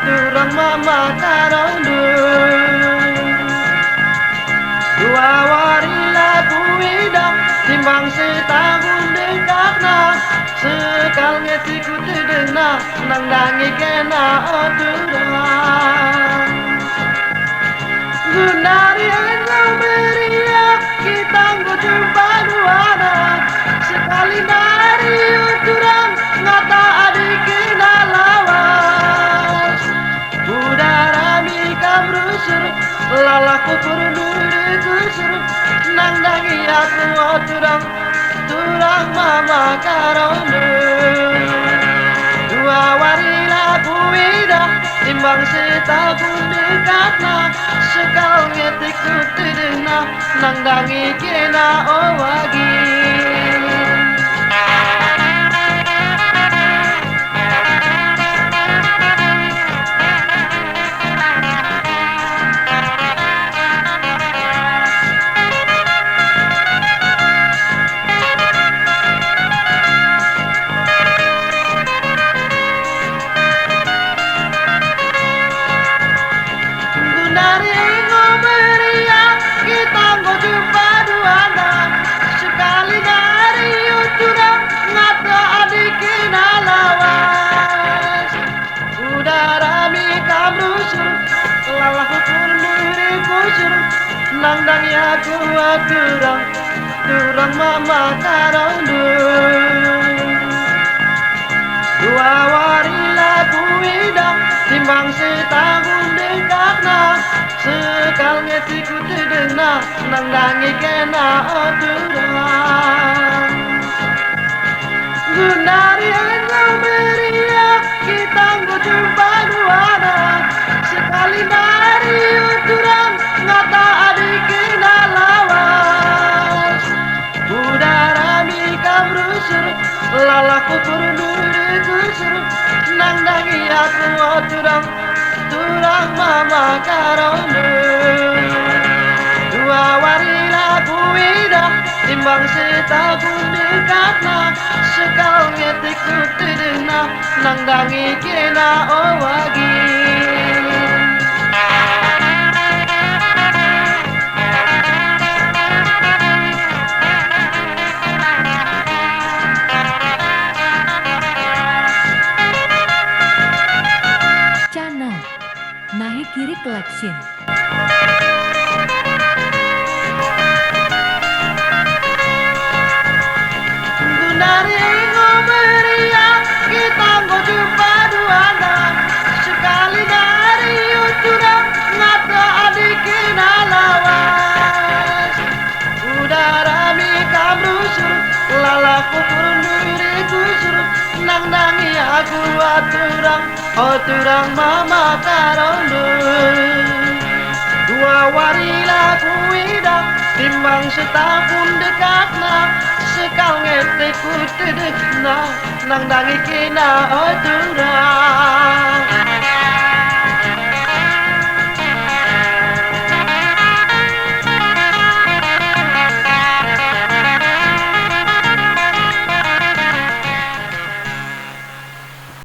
turang mama karondu dua warila buidang timbang setahun dekatna sekal ngetiku tedena nang dangi kena oturang gunari engkau beria kita jumpa duana sekali dari uturang ngata adik kena lawas udara mikam rusur lalaku purnuri kusur nang dangi aku oturang turang mama karondu dua warila buida timbang setahun dekatna sekal ngetiku tedena nang dangi kena owagi nang dangi aku turang turang mama karondu dua warila buidang timbang setahun dekatna sekal ngetiku tedena nang dangi kena oturang gunari engkau beria kita jumpa duana sekali dari uturang ngata adik kena lawas udara mikam rusur lalaku purnuri kusur nang dangi aku oturang turang mama karondu dua warila buida timbang setahun dekatna sekal ngetiku tedena nang dangi kena owagi Nahi Kiri Collection. Gunari ngoberia kita jumpa duana sekali dari uturang ngata adik kena lawas udara mikam rusur lalaku purnuri kusur nang dangi aku oturang mama karondu dua warila buidang timbang setahun dekatna sekal ngetiku tedena nang dangi kena oturang